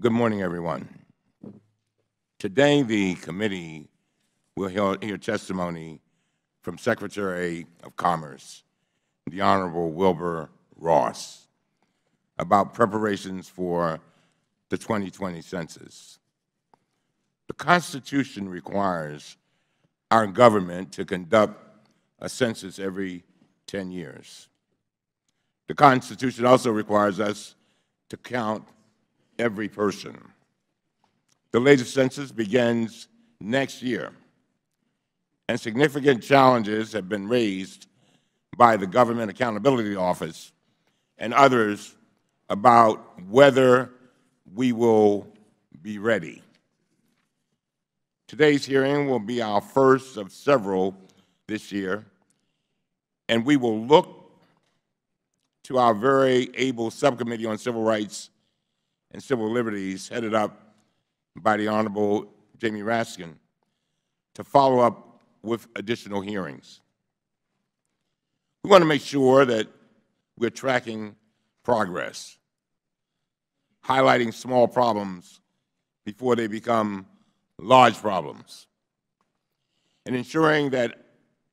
Good morning, everyone. Today, the committee will hear testimony from Secretary of Commerce, the Honorable Wilbur Ross, about preparations for the 2020 census. The Constitution requires our government to conduct a census every 10 years. The Constitution also requires us to count every person. The latest census begins next year, and significant challenges have been raised by the Government Accountability Office and others about whether we will be ready. Today's hearing will be our first of several this year, and we will look to our very able Subcommittee on Civil Rights and Civil Liberties, headed up by the Honorable Jamie Raskin, to follow up with additional hearings. We want to make sure that we're tracking progress, highlighting small problems before they become large problems, and ensuring that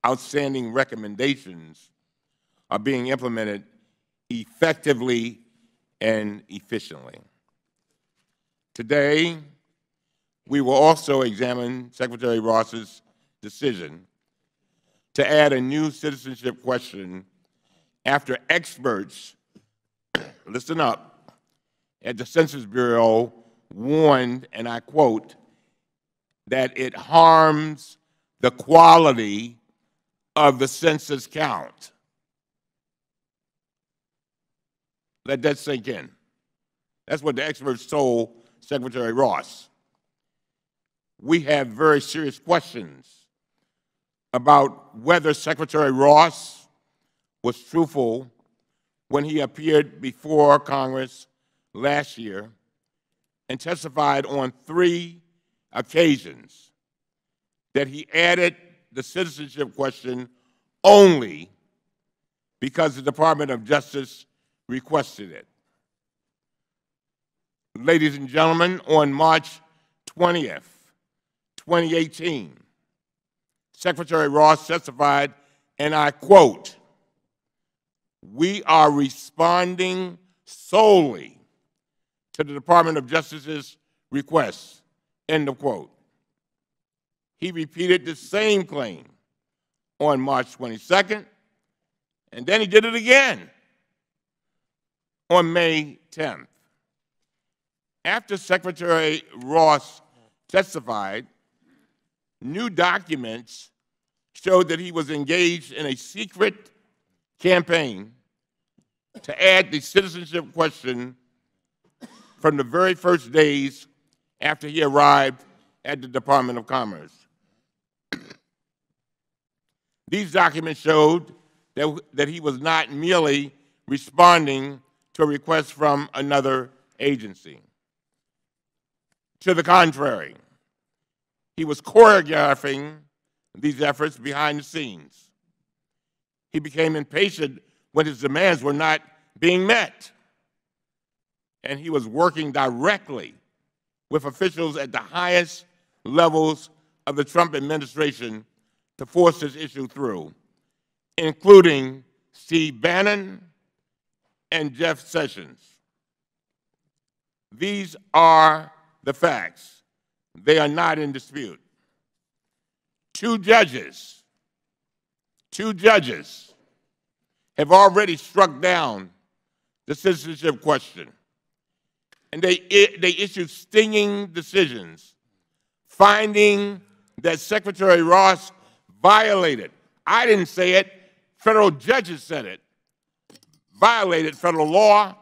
outstanding recommendations are being implemented effectively and efficiently. Today, we will also examine Secretary Ross's decision to add a new citizenship question after experts, listen up, at the Census Bureau warned, and I quote, that it harms the quality of the census count. Let that sink in. That's what the experts told Secretary Ross. We have very serious questions about whether Secretary Ross was truthful when he appeared before Congress last year and testified on 3 occasions that he added the citizenship question only because the Department of Justice requested it. Ladies and gentlemen, on March 20th, 2018, Secretary Ross testified, and I quote, "We are responding solely to the Department of Justice's request," end of quote. He repeated the same claim on March 22nd, and then he did it again on May 10th. After Secretary Ross testified, new documents showed that he was engaged in a secret campaign to add the citizenship question from the very first days after he arrived at the Department of Commerce. These documents showed that he was not merely responding to a request from another agency. To the contrary, he was choreographing these efforts behind the scenes. He became impatient when his demands were not being met, and he was working directly with officials at the highest levels of the Trump administration to force this issue through, including Steve Bannon and Jeff Sessions. These are the facts. They are not in dispute. Two judges have already struck down the citizenship question, and they issued stinging decisions, finding that Secretary Ross violated, I didn't say it, federal judges said it, violated federal law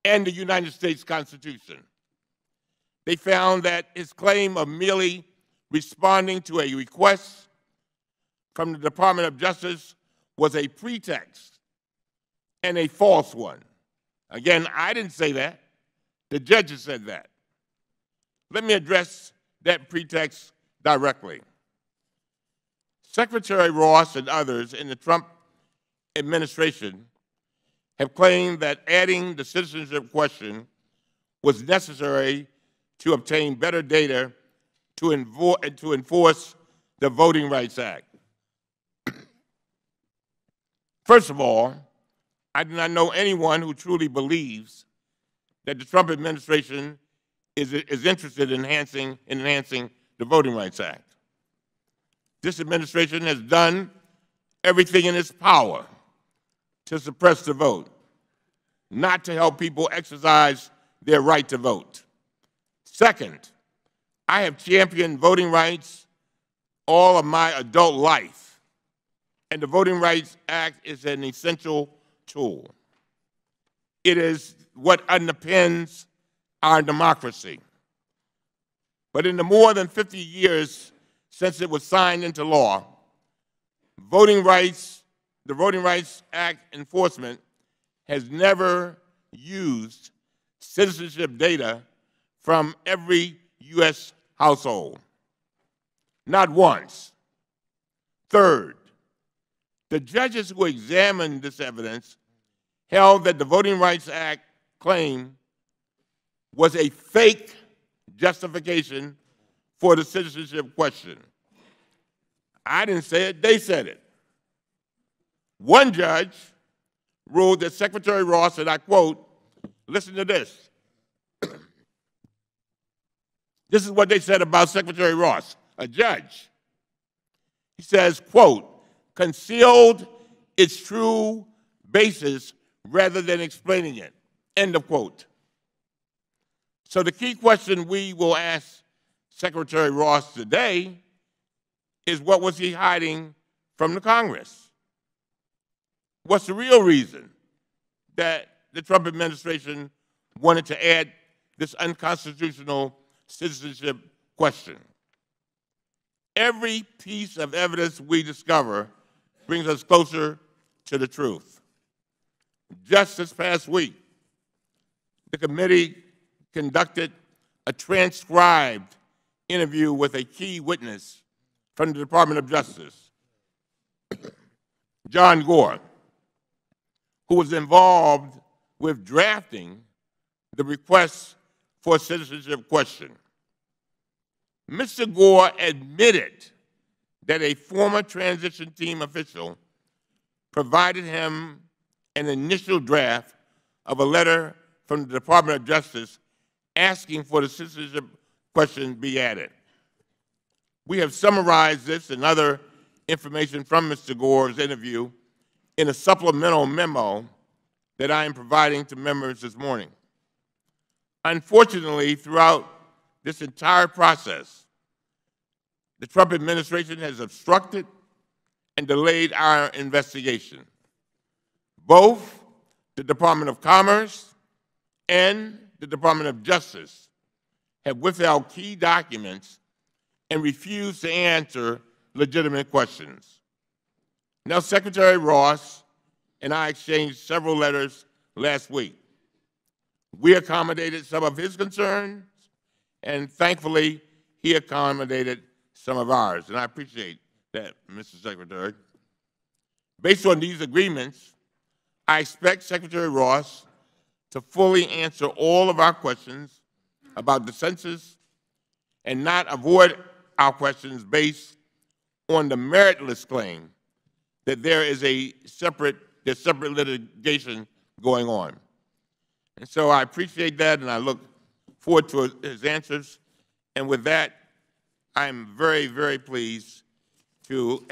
and the United States Constitution. They found that his claim of merely responding to a request from the Department of Justice was a pretext and a false one. Again, I didn't say that. The judges said that. Let me address that pretext directly. Secretary Ross and others in the Trump administration have claimed that adding the citizenship question was necessary to obtain better data to enforce the Voting Rights Act. First of all, I do not know anyone who truly believes that the Trump administration is interested in enhancing the Voting Rights Act. This administration has done everything in its power to suppress the vote, not to help people exercise their right to vote. Second, I have championed voting rights all of my adult life, and the Voting Rights Act is an essential tool. It is what underpins our democracy. But in the more than 50 years since it was signed into law, the Voting Rights Act enforcement has never used citizenship data from every U.S. household. Not once. Third, the judges who examined this evidence held that the Voting Rights Act claim was a fake justification for the citizenship question. I didn't say it, they said it. One judge ruled that Secretary Ross, and I quote, listen to this. This is what they said about Secretary Ross, a judge. He says, quote, concealed its true basis rather than explaining it, end of quote. So the key question we will ask Secretary Ross today is, what was he hiding from the Congress? What's the real reason that the Trump administration wanted to add this unconstitutional citizenship question? Every piece of evidence we discover brings us closer to the truth. Just this past week, the committee conducted a transcribed interview with a key witness from the Department of Justice, John Gore, who was involved with drafting the request for a citizenship question. Mr. Gore admitted that a former transition team official provided him an initial draft of a letter from the Department of Justice asking for the citizenship question be added. We have summarized this and other information from Mr. Gore's interview in a supplemental memo that I am providing to members this morning. Unfortunately, throughout this entire process, the Trump administration has obstructed and delayed our investigation. Both the Department of Commerce and the Department of Justice have withheld key documents and refused to answer legitimate questions. Now, Secretary Ross and I exchanged several letters last week. We accommodated some of his concerns, and thankfully, he accommodated some of ours, and I appreciate that, Mr. Secretary. Based on these agreements, I expect Secretary Ross to fully answer all of our questions about the census and not avoid our questions based on the meritless claim that there is separate litigation going on. And so I appreciate that, and I look forward to his answers. And with that, I'm very, very pleased to